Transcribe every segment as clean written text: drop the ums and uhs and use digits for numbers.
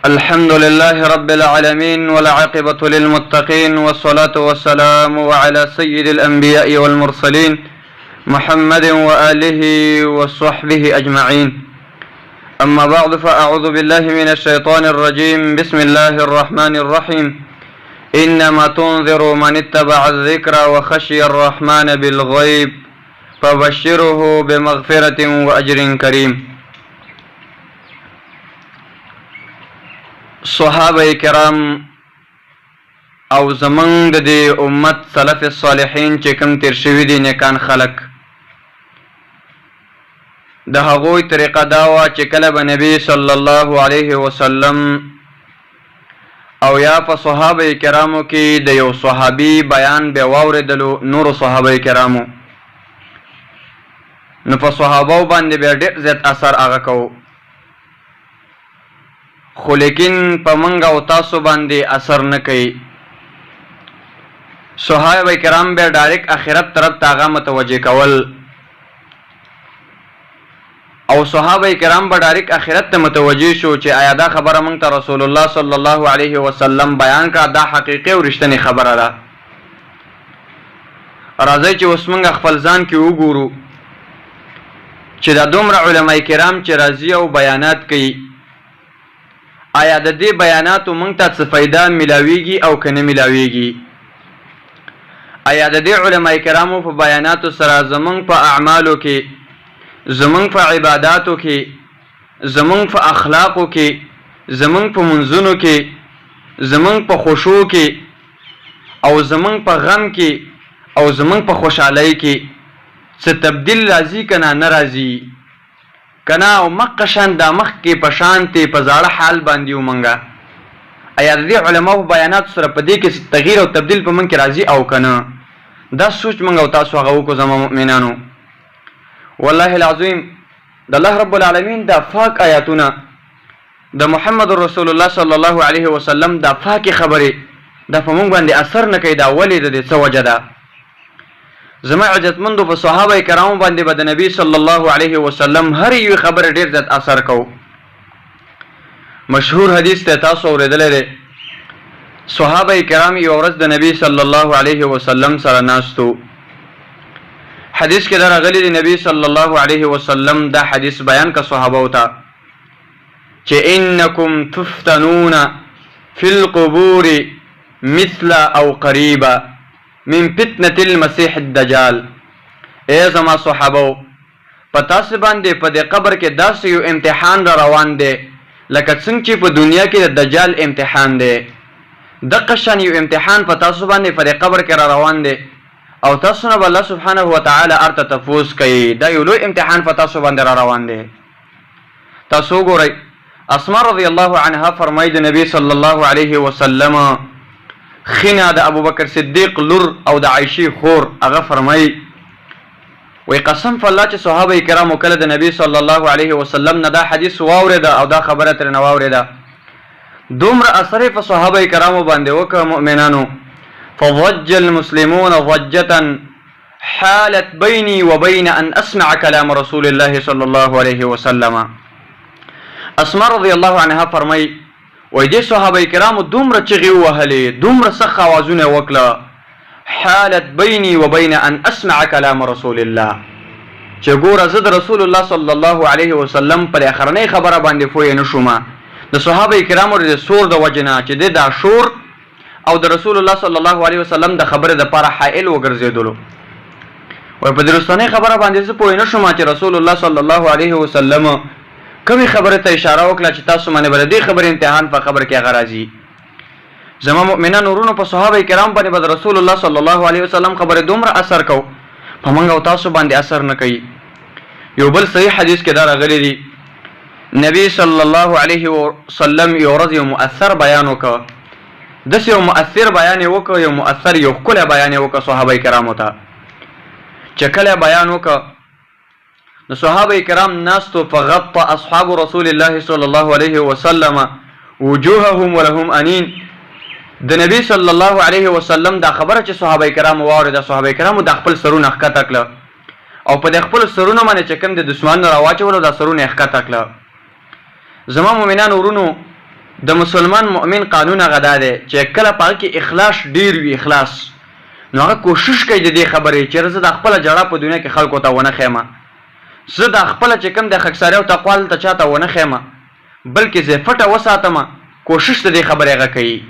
الحمد لله رب العالمين والعاقبة للمتقين والصلاة والسلام على سيد الأنبياء والمرسلين محمد وآله وصحبه أجمعين. أما بعد فأعوذ بالله من الشيطان الرجيم. بسم الله الرحمن الرحيم. إنما تنذر من اتبع الذكر وخشي الرحمن بالغيب فبشره بمغفرة وأجر كريم. صحابه کرام او زمنګ د امت سلف الصالحین چې کوم تیر شوي دي نیکان خلق، د هغوی طریقه دا وه چې کله به نبی صلی الله علیه وسلم او یا په صحابه کرامو کې د یو صحابي بیان به واورېدلو نورو صحابه کرامو، نو په صحابو باندې به ډېر زیات اثر هغه کوو، خو لیکن په منګ او تاسو باندې اثر نه کوي. صحابه کرام به ډایرکټ آخرت طرف ته هغه متوجه کول، او صحابه کرام به ډایرکټ آخرت ته متوجه شو چې آیا دا خبره موږ ته رسول الله صلی الله علیه وسلم بیان کړه، دا حقیقي او رښتینی خبره ده. راځئ چې اوس موږ خپل ځان کې وګورو چې دا دومره علما کرام چې راځي او بیانات کوي، آیا د دې بیاناتو موږ ته څه فایده ملاویږي او که نه ملاویږي؟ آیا د دې علما کرامو په بیاناتو سره زموږ په اعمالو کې، زموږ په عباداتو کې، زموږ په اخلاقو کې، زموږ په منځونو کې، زموږ په خشوع کې، او زموږ په غم کې، او زموږ په خوشحالۍ کې څه تبدیل راځي که نه راځي؟ کنا او مقشان دا مخ کې پشانتې په زاړه حال باندې ومنګه. آیا د دې علماو بیانات سره په دې کې تغییر او تبدیل په من کې راځي او کنه؟ دا سوچ منګه او تاسو هغه وکړو زما مؤمنانو. والله العظیم د الله رب العالمین دا پاک آیاتونه، د محمد رسول الله صلی الله علیه وسلم دا پاکې خبرې دا په موږ باندې اثر نه کوي. دا ولې د دې څه وجه ده؟ زما عزتمندو په صحابه کرامو باندې به د نبی صلی الله علیه وسلم هر یوه خبره ډېر زیات اثر کو. مشهور حدیث ته تاسو اورېدلی دی، صحابه کرام یوه ورځ د نبی صلی الله علیه وسلم سره ناستو. حدیث کې دا راغلی دی، نبی صلی الله علیه وسلم دا حدیث بیان که صحابو ته چې انکم تفتنون فی القبور مثل او قریبا من فتنة المسیح الدجال. اے زما صحابو، په تاسو باندې په دې قبر کې داسې یو امتحان را روان دی لکه څنګه چې په دنیا کې د دجال امتحان دی، دغه شان یو امتحان په تاسو باندې په دې قبر کې را روان دی، او تاسو نه به الله سبحانه وتعالی ارته تفوس کوي. دا یو لوی امتحان په تاسو باندې را روان دی. تاسو وګورئ، اسماء رضی الله عنها فرمایي د نبی صلی الله علیه وسلم خینا د ابوبکر صدیق لور او د عائشې خور هغه فرمایي، وی قسم په الله چې صحابه کرامو کله د نبی صلی الله علیه وسلم نه دا حدیث واورېده او دا خبره ترې نه واورېده، دومره اثر یې په صحابه کرامو باندې وکړه مؤمنانو. فضج المسلمون ضجة حالت بیني وبین ان اسمع کلام رسول الله صلی الله علیه وسلم. اسماء رضی الله عنها فرمایي، وای دې صحابه کرامو دومره چغې ووهلې، دومره سخت اوازونه وکړه، حالت بیني وبین ان اسمع کلام رسول الله، چې ګوره زه د رسول الله صلی الله علیه وسلم پر اخرنۍ خبره باندې پوه نه شوم. د صحابه کرامو د سور د وجې نه چې دا شور او د رسول الله صلی الله علیه وسلم د خبرې دپاره حائل وګرځېدلو. وای په دې وروستنۍ خبره باندې زه پوه نه شوم چې رسول الله صلی الله علیه وسلم کومې خبرې ته اشاره وکړه چې تاسو باندې به د دې خبرې امتحان په خبر کې هغه راځي. زما مؤمنان ورونو، په صحابه کرام باندې به د رسول الله صلی الله علیه وسلم خبرې دومره اثر کو، په موږ او تاسو باندې اثر نه کوي. یو بل صحیح حدیث کې دا راغلی دی، نبی صلی الله علیه وسلم یو ورځ یو مؤثر بیان وکړ، داسې یو مؤثر بیان یې وکړ، یو مؤثر یو ښکلی بیان یې وکړ صحابه کرامو ته. چې کله بیان وکړ نو صحابه کرام ناستو، فغطى اصحاب رسول الله صلی الله علیه وسلم وجوههم ولهم انین. د نبی صلی الله علیه وسلم دا خبره چې صحابه کرام واورېده، صحابه کرامو د خپل سرونه ښکته کړه او په د خپل سرونه باندې چې کوم د دشمنانو راواچولو دا سرونه یې ښکته کړه. زما مؤمنان ورونو، د مسلمان مؤمن قانون هغه دا دی چې کله په کې اخلاص ډیر وي، اخلاص، نو هغه کوشش کوي د دې خبرې چې زه د خپل جړه په دنیا کې خلکو ته ونه خېمه، زه د خپل چې کوم د خکساري او تقوا ته چاته ونه خېمه، بلکې زه پټه وساتم. کوشش د دې خبرې هغه کوي.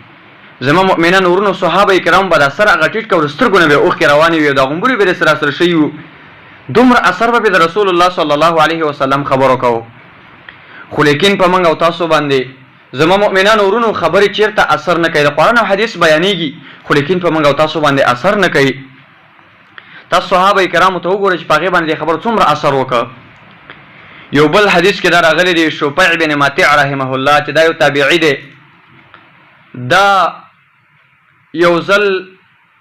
زما مؤمنان ورونو صحابه کرام به د سر هغه ټیټ کړ سترګونه به اوښکې روانې وي، د غومبري به سره سره شي وو، دومره اثر به د رسول الله صلی الله علیه وسلم خبرو کوو. خو لیکن په موږ او تاسو باندې زما مؤمنان ورونو خبرې چیرته اثر نه کوي. د قرآن او حدیث بیانېږي خو لیکن په موږ او تاسو باندې اثر نه کوي. تاسو صحابه کرامو ته وګورئ چې په هغې باندې خبر څومره اثر وکړ. یو بل حدیث کې دا راغلی دی، شفیع بن مطیع رحمه الله چې دا یو تابعي دی، دا یو ځل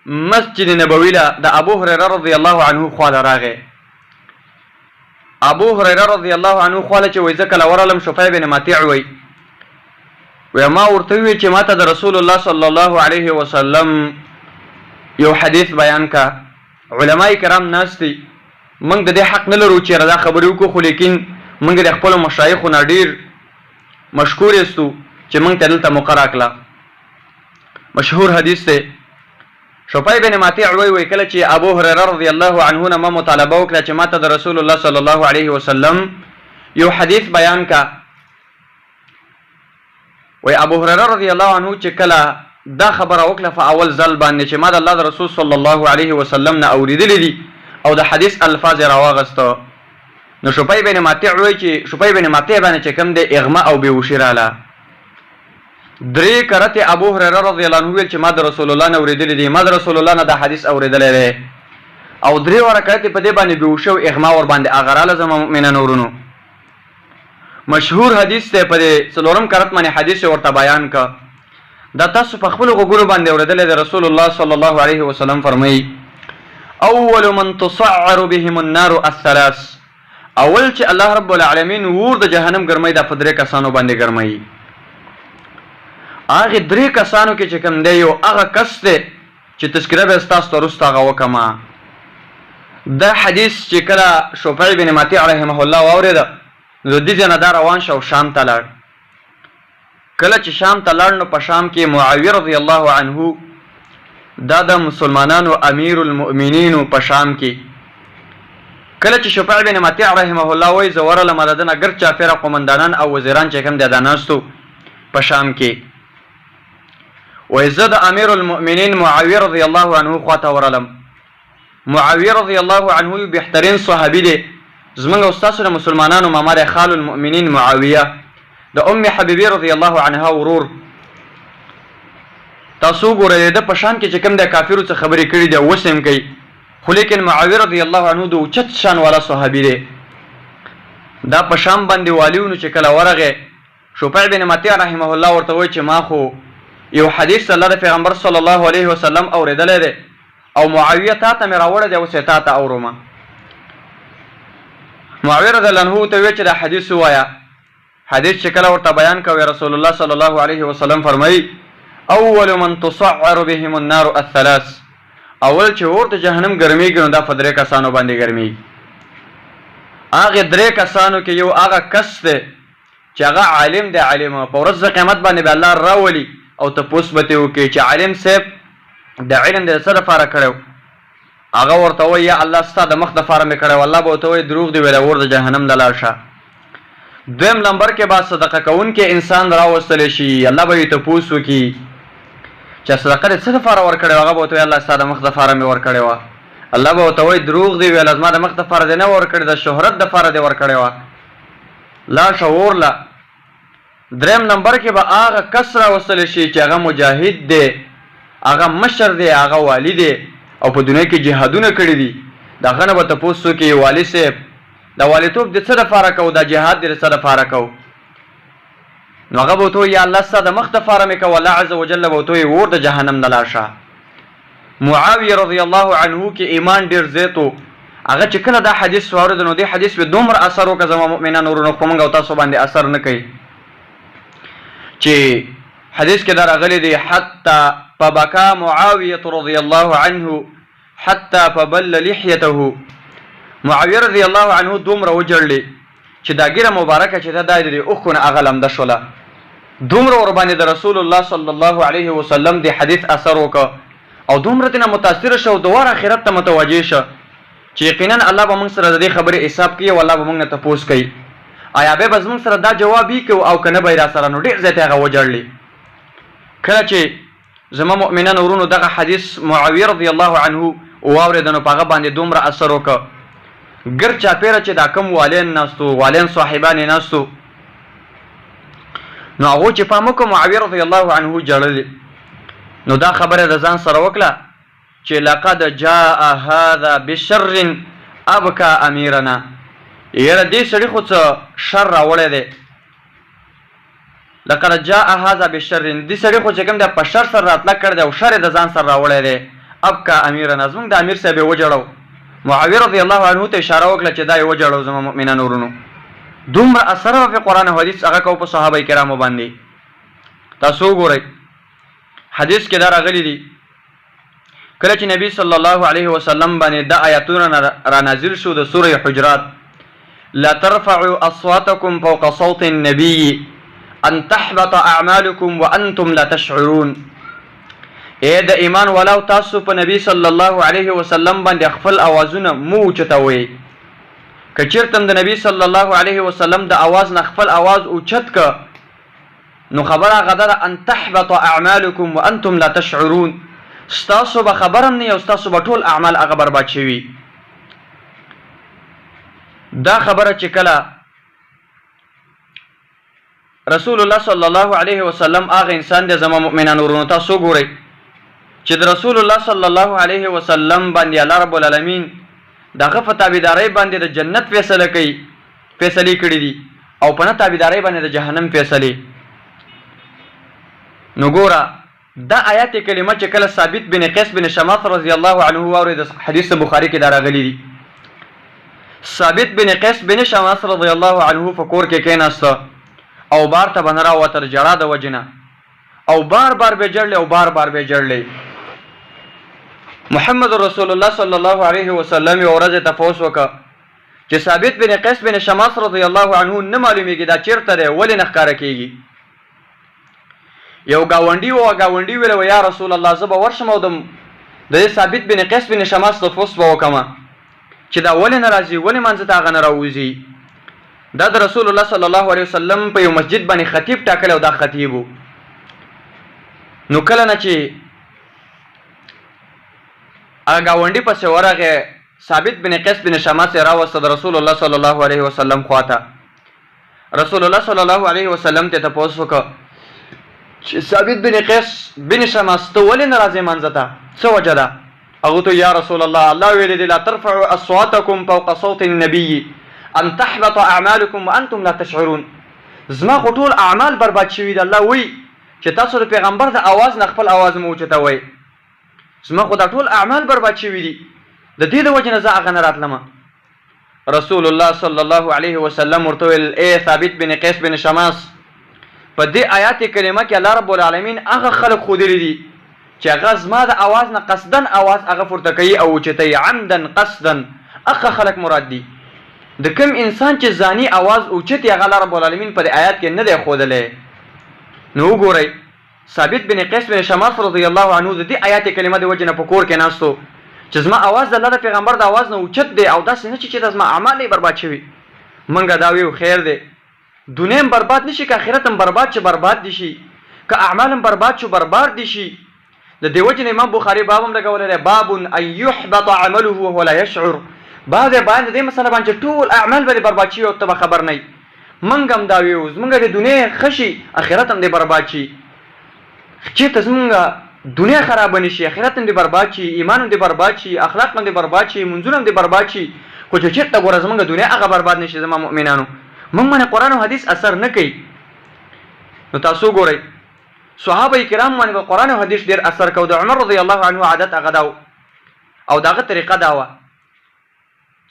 مسجد نبوي له د ابو هريره رضی الله عنه خواله راغی. ابو هريره رضی الله عنه خواله چې وایي زه کله ورغلم شفیع بن مطیع وایي ما ورته وویل چې ما ته د رسول الله صلی الله علیه وسلم یو حدیث بیان کا. علماء کرام ناست دي، موږ د دې حق نه لرو چې دا خبرې وکړو، خو لیکن موږ د خپلو مشایخو نه ډېر مشکور یستو چې موږ ته دلته مقرره کړه. مشهور حدیث دی. شفیع بن مطیع وایي کله چې ابو هريره رضی الله عنه نه ما مطالبه وکړه چې ما ته د رسول الله صلی الله علیه وسلم یو حدیث بیان کا، وای ابو هريره رضی الله عنه چې کله دا خبره وکړه په اول ځل باندې چې ما د الله د رسول صلی الله علیه وسلم نه اوریدلی دي او د حدیث الفاظ راواغسته، نو شفیع بن مطیع وایي چې شفیع بن مطیع باندې چې کوم دی اغما او بیهوشي رااله. درې کرته ابو هريره رضی الله عنه ویل چې ما د رسول الله نه اوریدلی دي، ما د رسول الله نه دا حدیث اوریدلی دی، او درې ورکرته په دې باندې بیهوشي او اغما ور باندې اغراله. زما مؤمنان ورونو مشهور حدیث ته په دې څلورم کرت باندې حدیث ورته بیان کا. دا تاسو په خپل غوګونو باندې اوریدل د رسول الله صلی الله علیه وسلم فرمایي اول من تصعر بهم النار الثلاث، اول چې الله رب العالمین ور د جهنم ګرمای د پدری کسانو باندې ګرمای. هغه درې کسانو کې چې کوم دی یو هغه کس دی چې تذکره به تاسو ته رستا غو کما. دا حدیث چې کله شفیع بن مطیع رحمه الله واورید نو د دې نه دا روان شو شام ته لاړ. کله چې شام ته لاړ نو په شام کې معاویه رضی الله عنه دا د مسلمانانو امیر المؤمنین په شام کې. کله چې شفیع بن مطیع رحمه الله وایي زه ورغلم د نه ګرد چاپېره قومندانان او وزیران چې کوم دی دا ناستو په شام کې، وایي زه د امیر المؤمنین معاویه رضی الله عنه خواته ورغلم. معاویه رضی الله عنه یو بهترین صحابي دی، زمونږ او ستاسو د مسلمانانو ماما دی، خال المؤمنین معاویه د ام حبیبه رضی الله عنها ورور. تاسو ګورئ د په شان کې چې کوم د کافرو څخه خبرې کړي دی اوس هم کوي، خو لیکن معاویه رضی الله عنه د اوچت شان والا صحابي دی. دا په شام باندې والیونو چې کله ورغه شفیع بن مطیع رحمه الله ورته وایي چې ما خو یو حدیث الله د پیغمبر صلی الله علیه وسلم اوریدلی دی او معاویه تا ته مې راوړی دی، اوس یې تا ته اورم. معاویه رضی الله عنه ته وایي چې دا حدیث ووایه. حدیث چې کله ورته بیان کوي رسول الله صلی الله علیه وسلم فرمایي اول من تصعر بهم النار الثلاث، اول چې ورته جهنم ګرمیږي نو دا په درې کسانو باندې ګرمیږي. هغه درې کسانو کې یو هغه کس دی چې هغه عالم دی، عالم په ورځ د قیامت باندې به الله راولي او تپوس به ترې وکړي چې عالم صاحب د علم د څه دپاره کړی، هغه ورته وایي یا الله ستا د مخ دپاره مې کړی، الله به ورته وایي دروغ دی ویلی ور د جهنم ته لاړ شه. دویم نمبر کې به صدقه کوونکی انسان راوستلی شي، الله به یې تپوس وکړي چې صدقه دې څه دپاره ورکړې وه، هغه به ورته وایي الله ستا د مخ دپاره مې ورکړې وه، الله به ورته وایي دروغ دی ویله زما د مخ دپاره دې نه ورکړې، د شهرت دپاره دې ورکړې وه، لاړ شه ورله. دریم نمبر کې به هغه کس راوستلی شي چې هغه مجاهد دی، هغه مشر دی، هغه والی دی او په دنیا کې جهادونه کړي دي، د هغه نه به تپوس وکړي والي صاحب دا والیتوب د څه دپاره کوو، دا جهاد دې د څه دپاره کوو، نو هغه به ورته وایي یا الله ستا د مخ دپاره مې کوه، الله عز وجل به ورته وایي ور د جهنم نه لاړ شه. معاویه رضی الله عنه کې ایمان ډېر زیات و. هغه چې کله دا حدیث واورېد نو دې حدیث به دومره اثر وکړه زما مؤمنانو ورونو، خو موږ او تاسو باندې اثر نه کوي. چې حدیث کې دا راغلی دی حتی فبكى معاویه رضی الله عنه حتی فبل لحیته. معاویه رضی الله عنه دومره وجړلی چې دا ګیره مبارکه چې دا د اوښکو نه هغه لمده شوله. دومره ور باندې د رسول الله صلی الله علیه وسلم دی حدیث اثر وکړه او دومره تینا متاثر شو دوار آخرت ته متوجه شه چې یقینا الله به موږ سره د دې خبرې حساب کوي او الله به موږ نه تپوس کوي آیا به بس موږ سره دا جواب یې کو او کنه به را سره نو ډېر زیات هغه وجړلی کله چې زما مؤمنان ورونو دغه حدیث معاویه رضی الله عنه واورید نو پاغه باندې دومره اثر وکړه ګر چا پیره چې دا کم والین ناستو والین صاحبان ناستو نو هغه چې پامو کوم معاویه رضی الله عنه جړل نو دا خبره د ځان سره وکړه چې لقد جاء هذا بشر ابكى اميرنا یره دې سړي خو څه شر راوړی دی لقد جاء هذا بشر دې سړي خو چې کوم د په شر سره راتله کړی دی او شر د ځان سره راوړی دی ابكى اميرنا زموږ د امیر صاحب یې وجړو معاویه رضی الله عنه ته اشاره وکړه چې دا یې وجړو زما مؤمنان ورونو دومره اثر په قرآن او حدیث هغه کو په صحابه کرامو باندې تاسو ګورئ حدیث کې دا راغلی دی کله چې نبی صلی الله علیه وسلم باندې دا آیاتونه را نازل شو د سوره حجرات لا ترفعوا اصواتكم فوق صوت النبي ان تحبط اعمالكم وانتم لا تشعرون اے د ایمان ولو تاسو په نبی صلی الله علیه وسلم باندې خپل اوازونه مو چتوي کچیرتم د نبی صلی الله علیه وسلم د اواز نه خپل اواز اوچت ک نو خبره غدره ان تحبط اعمالكم وانتم لا تشعرون ستاسو به خبرم نه او ستاسو به ټول اعمال هغه برباد شوي دا خبره چې کله رسول الله صلی الله علیه وسلم هغه انسان دی زما مؤمنان ورونو تاسو ګورئ چې د رسول الله صلی الله علیه وسلم باندې الله رب العالمین دغه په تابعدارۍ باندې د جنت فیصله کوي فیصلې کړي دي او په نه تابعدارۍ باندې د جهنم فیصلې نو ګوره دا آیات کلمه چې کله ثابت بن قیس بن شماس رضی الله عنه واورید حدیث بخاری کې دا راغلی دی ثابت بن قیس بن شماس رضی الله عنه فکور کې کېناست او بار ته بنرا وتر جړه د وجنه او بار بار به جړلې او بار بار به جړلې محمد رسول الله صلی الله علیه وسلم ورځ ته پوس وکړه چې ثابت بن قیس بن شماس رضی الله عنه نه معلومیږي دا چیرته دی ولې نه ښکاره کیږي یو گاونډي ویل یا رسول الله زه به ورشم او د ثابت بن قیس بن شماس تفوس به وکړم چې دا ولې نه راځي ولې منځ ته هغه نه راوځي دا د رسول الله صلی الله علیه وسلم په یو مسجد باندې خطیب ټاکلی او دا خطیب و نو کله نه چې هغه گاونډي پسې ورغی ثابت بن قیس بن شماس یې راوسته د رسول الله صلی الله علیه وسلم خواته رسول الله صلی الله علیه وسلم ته تپوس وکړه چې ثابت بن قیس بن شماس ته ولې نه راځې منځ ته څه وجه ده هغه ته یا رسول الله الله ویلي دی لا ترفعوا اصواتکم فوق صوت النبي ان تحبط اعمالكم وانتم لا تشعرون زما خو ټول اعمال برباد شوي دي الله وی چې تاسو د پیغمبر د اواز نه خپل اواز مو اوچتوئ زما خو دا ټول اعمال برباد شوي دي د دې د وجې نه زه هغه نه راتلمه رسول الله صلی الله علیه وسلم ورته ویل ای ثابت بن قیس بن شماس په دې آیات کریمه کې الله رب العالمین هغه خلق ښودلي دي چې هغه زما د اواز نه قصدن اواز هغه پورته کوي او اوچتوي عمدا قصدا هغه خلق مراد دي د کوم انسان چې ځاني اواز اوچتي هغه الله رب العالمین په دې آیات کې نه دی ښودلی نو وګورئ ثابت بن قیس بن شماس رضی الله عنه د دې آیات کلمه د وجه نه په کور کې ناستو چې زما اواز د الله د پیغمبر د اواز نه اوچت دی او داسې نه چې د زما اعمال یې برباد شوي منګه دا ویو خیر دی دنیا هم برباد نشي که آخرت هم برباد شي برباد دي شي که اعمال هم برباد شو برباد دي شي د دې وجه نه امام بخاري باب هم لګولی دی باب ان یحبط عمله وهو لا یشعر باب دی باندې دې مسله باندې ټول اعمال به برباد شي او ته به خبر نه یې منګ هم دا ویو زمونږ د دنیا ښه شي آخرت هم دې برباد شي چېرته زمونږ دنیا خراب نشي آخرت هم دې برباد شي ایمان هم دې برباد شي اخلاق هم دې برباد شي منځونه هم دې برباد شي خو چې چېرته ګوره زمونږ دنیا هغه برباد نشي زما مؤمنانو موږ باندې قرآن او حدیث اثر نه کوي نو تاسو ګورئ صحابه کرام باندې په قرآن او حدیث ډېر اثر کو د عمر رضی الله عنه عادت هغه دا او دغه طریقه دا وه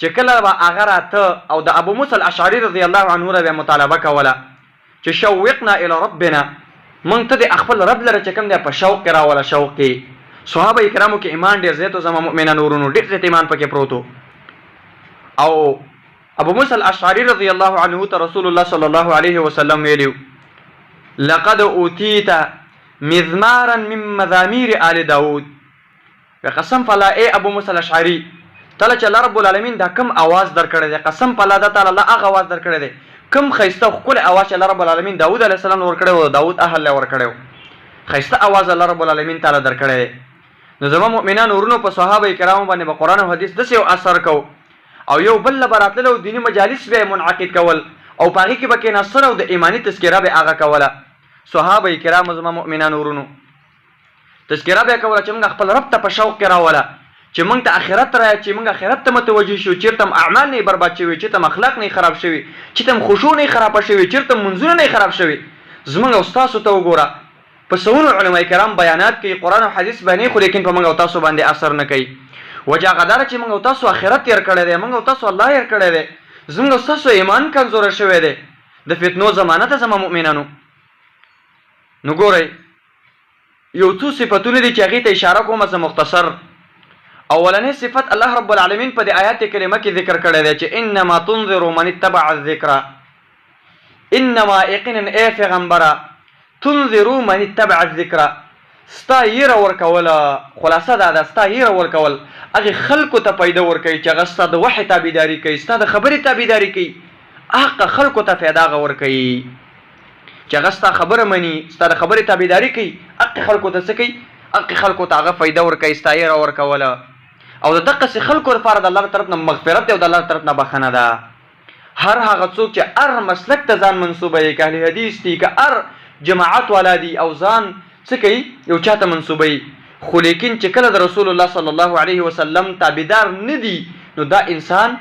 چې کله به هغه راته او د ابو موسی الاشعري رضی الله عنه را به مطالبه کوله چې شوقنا الی ربنا مونږ ته د خپل رب لره چې کوم دی په شوق کې راوله شوق کې صحابه کرامو کې ایمان ډېر زیات و زما مؤمنان ورونو ډېر زیات ایمان پکې پروت او ابو موسی الاشعري رضی الله عنه ته رسول الله صلی الله علیه وسلم ویلو لقد اوتیت مزمارا من مزامیر آل داود. قسم فلا اے ابو موسی الاشعری تعالی چې الله رب العالمین دا کم आवाज درکړی دی، قسم په الله تعالی الله هغه आवाज درکړی دی کم خیسته خپل आवाज چې الله رب العالمین داود علیه السلام ورکړی او داود اهل له ورکړی خیسته आवाज الله رب العالمین تعالی درکړی دی. نو زما مؤمنان ورونو په صحابه کرامو باندې په قرآن او حدیث داسې یو اثر کو او یو بل براتلو دینی مجالس به منعقد کول او پاغي کې به کېناستل او د ایمانی تذکره به هغه کوله. صحابه کرام زما مؤمنان ورونو تذکره به کوله چې موږ خپل رب ته په شوق کې راوله چې موږ ته آخرت را چې موږ آخرت ته متوجه شو، چیرته اعمال نه برباد شوي، چیرته اخلاق نه خراب شوي، چیرته خشوع نه خراب شوي، چیرته منځونه نه خراب شوي. زموږ او تاسو ته وګوره په سونو علما کرام بیانات کوي قرآن او حدیث باندې، خو لیکن په موږ او تاسو باندې اثر نه کوي. وجه غدار چې موږ او تاسو آخرت تیر کړی دی، موږ او تاسو الله یې کړی دی، زموږ او تاسو ایمان کمزور شوی دی د فتنو زمانه ته زموږ مؤمنانو. نو ګورئ یو څو صفاتونه دي چې هغې ته اشاره کوم زه مختصر. اولنې صفت الله رب العالمین په دې آیات کریمه کې ذکر کړی دی چې انما تنذر من اتبع الذکر، انما یقینا ای پیغمبره تنذر من اتبع الذکر، ستا یره ورکول، خلاصه دا ده ستا یره ورکول هغې خلکو ته پیدا ورکوي چې هغه ستا د وحی تابعداري کوي، ستا د خبرې تابعداري کوي، هغه خلکو ته فایده هغه ورکوي چې هغه ستا خبره مني، ستا د خبرې تابعداري کوي، هغې خلکو ته څه کوي؟ هغې خلکو ته هغه فایده ورکوي، ستا یره ورکوله. او د دقسې خلکو لپاره د الله طرف نه مغفرت دی او د الله طرف نه بخښنه ده. هر هغه څوک چې هر مسلک ته ځان منسوبوي، که اهل حدیث دي که هر جماعت والا دي او ځان څه کوي یو چاته منسوبوي، خو لیکن چې کله د رسول الله صلی الله علیه وسلم تابعدار نه دي نو دا انسان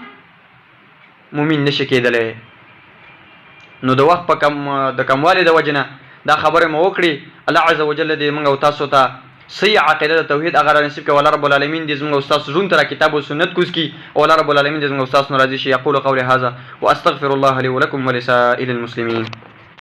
مؤمن نشي کېدلی. نو د وخت په د کموالي د وجې نه دا خبرې مو وکړي. الله عز وجل دې موږ او تاسو ته صحیح عقیده د توحید هغه را نصیب کړي. الله رب العالمین دې زموږ او ستاسو ژوند ته را کتاب او سنت کوز کړي او الله رب العالمین دې زموږ او ستاسو نه راضي شي. اقول قولي هذا واستغفر الله لي ولكم ولسائر المسلمين.